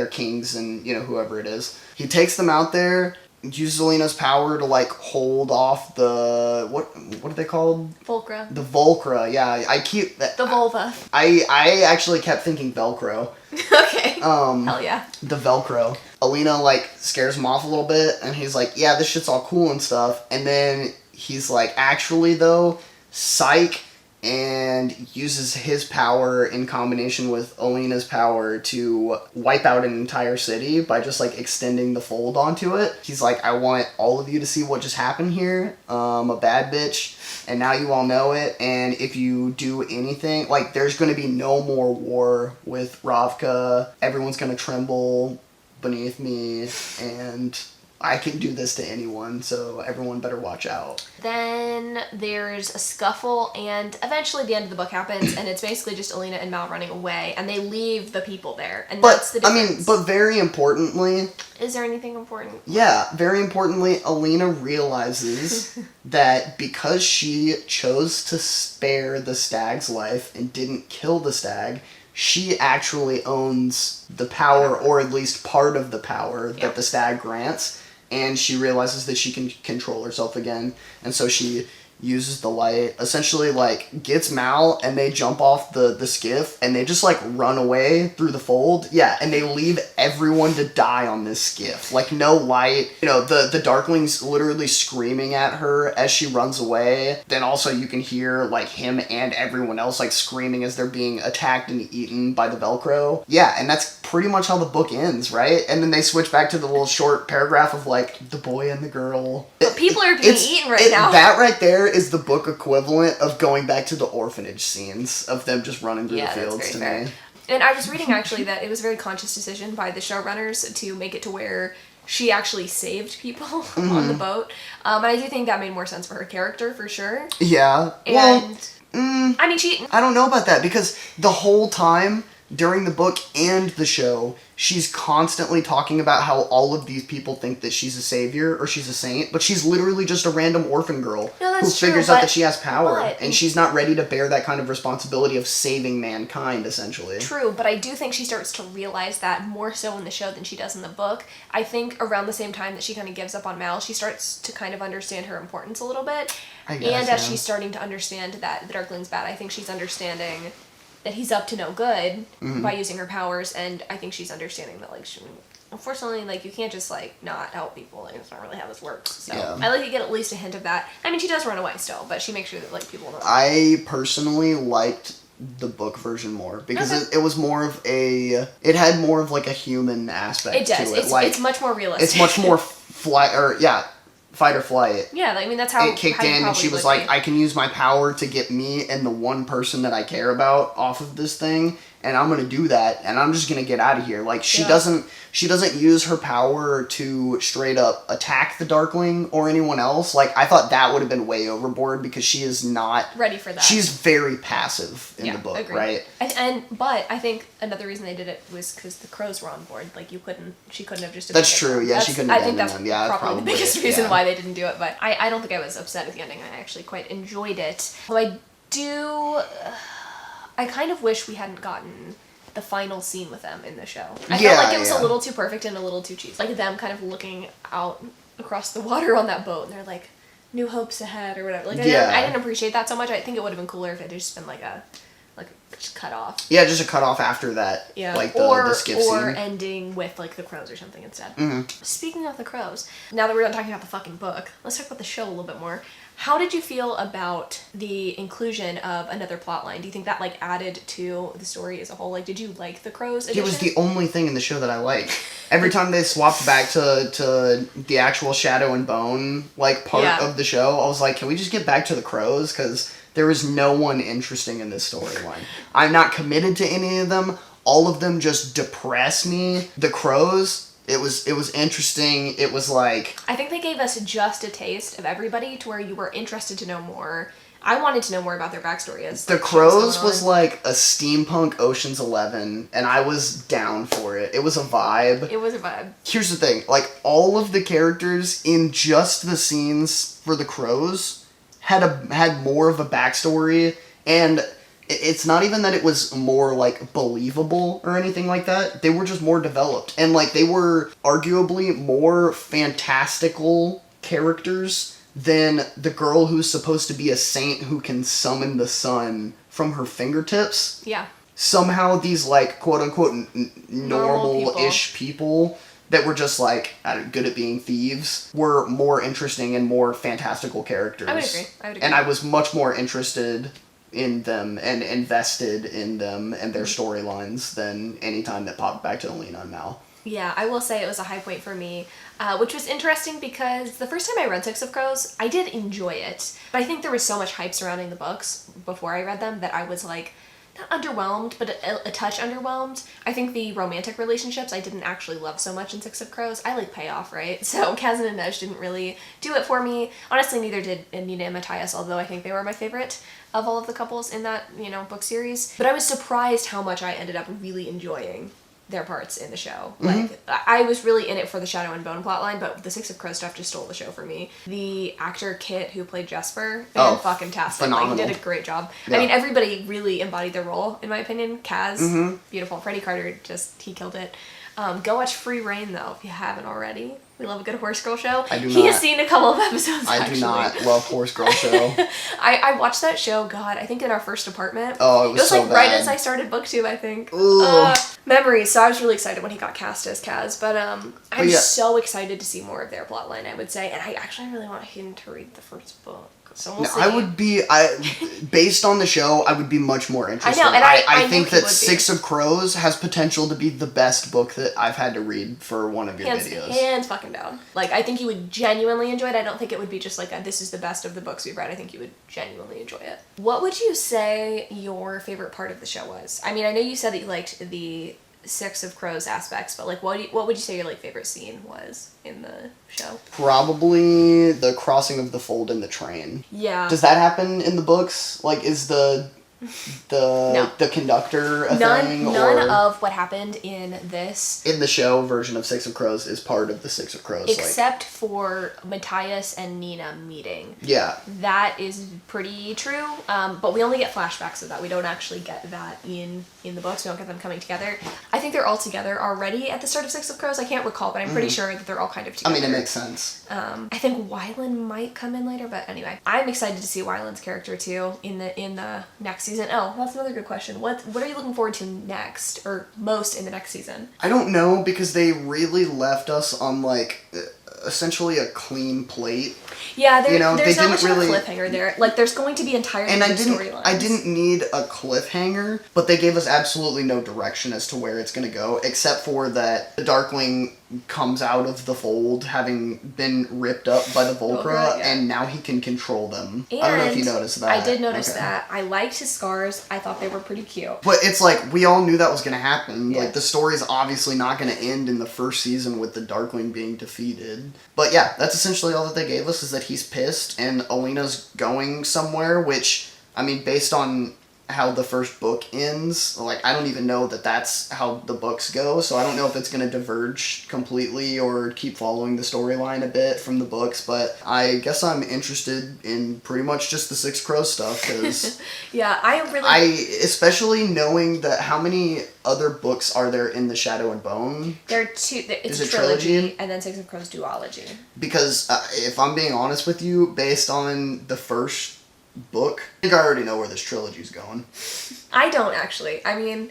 kings and, you know, whoever it is. He takes them out there, uses Alina's power to, like, hold off the... What are they called? Volcra. The Volcra, yeah. I keep... The vulva. I actually kept thinking Velcro. Okay. Hell yeah. The Velcro. Alina, like, scares him off a little bit, and he's like, yeah, this shit's all cool and stuff. And then he's like, actually, though, psych, and uses his power in combination with Alina's power to wipe out an entire city by just, like, extending the fold onto it. He's like, I want all of you to see what just happened here. I'm a bad bitch, and now you all know it, and if you do anything, like, there's going to be no more war with Ravka. Everyone's going to tremble beneath me, and I can do this to anyone, so everyone better watch out. Then there's a scuffle, and eventually the end of the book happens, and it's basically just Alina and Mal running away, and they leave the people there, and that's the difference. I mean, but very importantly... Is there anything important? Yeah, very importantly, Alina realizes that because she chose to spare the stag's life and didn't kill the stag, she actually owns the power, or at least part of the power that the stag grants. And she realizes that she can control herself again. And so she uses the light, essentially, like, gets Mal, and they jump off the skiff, and they just, like, run away through the fold. Yeah, and they leave everyone to die on this skiff. Like, no light. You know, the Darkling's literally screaming at her as she runs away. Then also you can hear, like, him and everyone else, like, screaming as they're being attacked and eaten by the Velcro. Yeah, and that's pretty much how the book ends, right? And then they switch back to the little short paragraph of, like, the boy and the girl. But people are being eaten right now. That right there is the book equivalent of going back to the orphanage scenes of them just running through the fields to me. And I was reading actually that it was a very conscious decision by the showrunners to make it to where she actually saved people on the boat. And I do think that made more sense for her character, for sure. Yeah. And, I mean, I don't know about that, because the whole time during the book and the show, she's constantly talking about how all of these people think that she's a savior or she's a saint, but she's literally just a random orphan girl who figures out that she has power, and she's not ready to bear that kind of responsibility of saving mankind, essentially. True, but I do think she starts to realize that more so in the show than she does in the book. I think around the same time that she kind of gives up on Mal, she starts to kind of understand her importance a little bit. I guess, and as she's starting to understand that the Darkling's bad, I think she's understanding that he's up to no good by using her powers, and I think she's understanding that, like, unfortunately, like, you can't just, like, not help people. Like, that's not really how this works. So I like to get at least a hint of that. I mean, she does run away still, but she makes sure that, like, people know. I personally liked the book version more, because it was more of a... It had more of, like, a human aspect to it. It does. It's much more realistic. It's much more fight or flight. Yeah, I mean, that's how it kicked in, and she was like, I can use my power to get me and the one person that I care about off of this thing, and I'm gonna do that, and I'm just gonna get out of here. Like, she doesn't use her power to straight up attack the Darkling or anyone else. Like, I thought that would have been way overboard, because she is not ready for that. She's very passive in the book, agreed. right? But I think another reason they did it was because the crows were on board. Like, she couldn't have just. That's true. Yeah, she couldn't have. I think that's them. Yeah, probably the biggest reason why they didn't do it. But I don't think I was upset at the ending. I actually quite enjoyed it. Though I kind of wish we hadn't gotten the final scene with them in the show. I felt like it was a little too perfect and a little too cheesy. Like, them kind of looking out across the water on that boat, and they're like, new hopes ahead, or whatever. Like, I didn't appreciate that so much. I think it would have been cooler if it had just been like just cut off. Yeah, just a cut off after that. Yeah. Like the skip scene. Or ending with, like, the crows or something instead. Speaking of the crows, now that we're done talking about the fucking book, let's talk about the show a little bit more. How did you feel about the inclusion of another plotline? Do you think that like added to the story as a whole? Like, did you like the Crows edition? It was the only thing in the show that I liked. Every time they swapped back to the actual Shadow and Bone like part of the show, I was like, can we just get back to the Crows? Because there is no one interesting in this storyline. I'm not committed to any of them. All of them just depress me. The Crows, it was interesting. It was like... I think they gave us just a taste of everybody to where you were interested to know more. I wanted to know more about their backstory as The Crows was like a steampunk Ocean's 11, and I was down for it. It was a vibe. It was a vibe. Here's the thing. Like, all of the characters in just the scenes for the Crows had more of a backstory, and... It's not even that it was more, like, believable or anything like that. They were just more developed. And, like, they were arguably more fantastical characters than the girl who's supposed to be a saint who can summon the sun from her fingertips. Yeah. Somehow these, like, quote-unquote normal-ish people that were just, like, good at being thieves were more interesting and more fantastical characters. I would agree. And I was much more interested in them and invested in them and their storylines than any time that popped back to Alina and Mal. Yeah, I will say it was a high point for me, which was interesting because the first time I read Six of Crows, I did enjoy it. But I think there was so much hype surrounding the books before I read them that I was like, not underwhelmed, but a touch underwhelmed. I think the romantic relationships I didn't actually love so much in Six of Crows. I like payoff, right? So Kaz and Inej didn't really do it for me. Honestly, neither did Nina and Matthias, although I think they were my favorite of all of the couples in that, book series. But I was surprised how much I ended up really enjoying their parts in the show. Like, I was really in it for the Shadow and Bone plotline, but the Six of Crows stuff just stole the show for me. The actor Kit who played Jesper, fucking tastic. Phenomenal. Like, he did a great job. Yeah. I mean, everybody really embodied their role, in my opinion. Kaz, beautiful. Freddie Carter, he killed it. Go watch Free Reign, though, if you haven't already. We love a good horse girl show. I do not. He has seen a couple of episodes, I actually. do not love horse girl show. I watched that show, God, I think in our first apartment. Oh, it was so like bad. right as I started BookTube, I think. Ooh. Memories. So I was really excited when he got cast as Kaz, but I'm so excited to see more of their plotline, I would say, and I actually really want him to read the first book. So we'll see. Based on the show, I would be much more interested. I know, and I think knew he that would be. Six of Crows has potential to be the best book that I've had to read for one of your videos. Hands fucking down. Like, I think you would genuinely enjoy it. I don't think it would be just like this is the best of the books we've read. I think you would genuinely enjoy it. What would you say your favorite part of the show was? I mean, I know you said that you liked the Six of Crows aspects, but like, what would you say your favorite scene was in the show? Probably the crossing of the fold in the train. Yeah. Does that happen in the books? Like, is the conductor a thing? None of what happened in this... In the show version of Six of Crows is part of the Six of Crows. Except for Matthias and Nina meeting. Yeah. That is pretty true, but we only get flashbacks of that. We don't actually get that in the books. We don't get them coming together. I think they're all together already at the start of Six of Crows. I can't recall, but I'm pretty sure that they're all kind of together. I mean, it makes sense. I think Wylan might come in later, but anyway. I'm excited to see Wylan's character, too, in the next season. Oh, that's another good question. What are you looking forward to next, or most in the next season? I don't know, because they really left us on, essentially a clean plate. Yeah, there's they not much didn't of a cliffhanger there. Like, there's going to be entirely new storylines. I didn't need a cliffhanger, but they gave us absolutely no direction as to where it's going to go, except for that the Darkling comes out of the fold, having been ripped up by the Volcra, and now he can control them. And I don't know if you noticed that. I did notice that. I liked his scars. I thought they were pretty cute. But it's like, we all knew that was going to happen. Yeah. Like, the story's obviously not going to end in the first season with the Darkling being defeated. But yeah, that's essentially all that they gave us, is that he's pissed, and Alina's going somewhere, which, I mean, based on how the first book ends, I don't even know that that's how the books go, so I don't know if it's going to diverge completely or keep following the storyline a bit from the books, but I guess I'm interested in pretty much just the Six Crows stuff, because yeah, especially knowing that how many other books are there in the Shadow and Bone? There are two. It's Is a it trilogy, and then Six of Crows duology. Because if I'm being honest with you, based on the first book, I think I already know where this trilogy's going. I don't actually. I mean,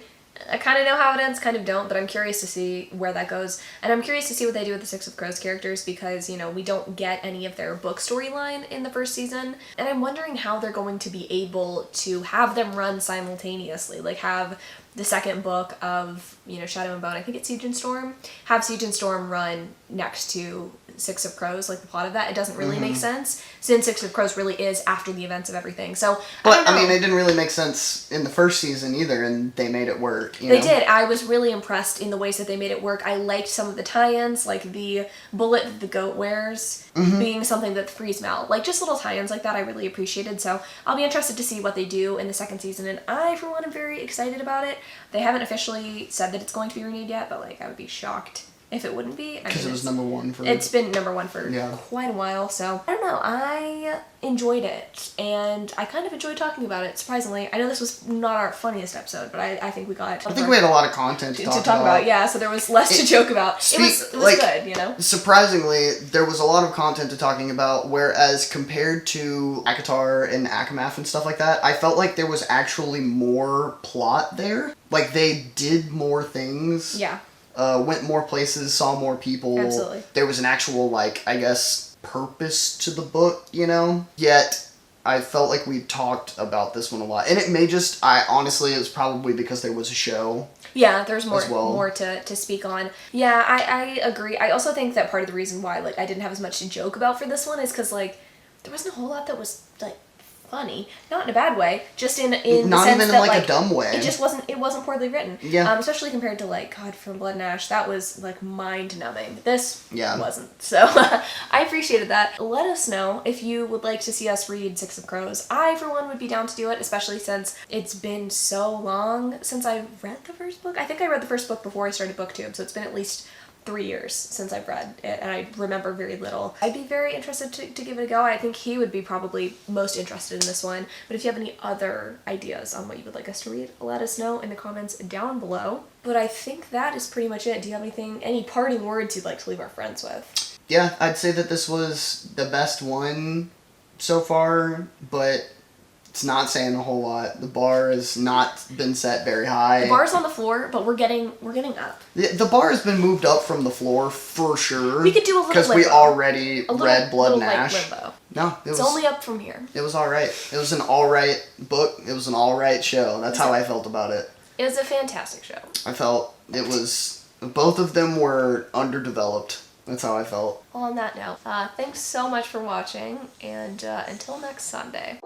I kind of know how it ends, kind of don't, but I'm curious to see where that goes. And I'm curious to see what they do with the Six of Crows characters because, you know, we don't get any of their book storyline in the first season. And I'm wondering how they're going to be able to have them run simultaneously. Like, have the second book of, you know, Shadow and Bone, I think it's Siege and Storm, have Siege and Storm run next to Six of Crows, like the plot of that. It doesn't really make sense since Six of Crows really is after the events of everything. So, but I mean, it didn't really make sense in the first season either, and they made it work. They did. I was really impressed in the ways that they made it work. I liked some of the tie-ins, like the bullet that the goat wears being something that the threes mount. Like, just little tie-ins like that I really appreciated. So I'll be interested to see what they do in the second season, and I, for one, am very excited about it. They haven't officially said that it's going to be renewed yet, but, like, I would be shocked if it wouldn't be. Because it was number one for... It's been number one for quite a while, so... I don't know, I enjoyed it, and I kind of enjoyed talking about it, surprisingly. I know this was not our funniest episode, but I think we got... I think we had a lot of content to talk about. Yeah, so there was less to joke about. It was like, good, you know? Surprisingly, there was a lot of content to talking about, whereas compared to ACOTAR and ACOMAF and stuff like that, I felt like there was actually more plot there. Like, they did more things. Yeah. Went more places, saw more people. Absolutely. There was an actual, like, I guess, purpose to the book, you know? Yet, I felt like we talked about this one a lot. And it may just, honestly, it was probably because there was a show. Yeah, there's more to speak on. Yeah, I agree. I also think that part of the reason why, like, I didn't have as much to joke about for this one is because, like, there wasn't a whole lot that was, like, funny, not in a bad way, just in not the sense even in that, like a dumb way. It wasn't poorly written. Yeah. Especially compared to like God from Blood and Ash, that was like mind numbing. This wasn't. So I appreciated that. Let us know if you would like to see us read Six of Crows. I for one would be down to do it, especially since it's been so long since I read the first book. I think I read the first book before I started BookTube, so it's been at least 3 years since I've read it, and I remember very little. I'd be very interested to give it a go. I think he would be probably most interested in this one, but if you have any other ideas on what you would like us to read, let us know in the comments down below. But I think that is pretty much it. Do you have any parting words you'd like to leave our friends with? Yeah, I'd say that this was the best one so far, but it's not saying a whole lot. The bar has not been set very high. The bar's on the floor, but we're getting up. The bar has been moved up from the floor for sure. We could do a little because we already read Blood and Ash. Limbo. No, it's only up from here. It was all right. It was an all right book. It was an all right show. That's how I felt about it. It was a fantastic show. I felt it was both of them were underdeveloped. That's how I felt. Well, on that note, thanks so much for watching, and until next Sunday.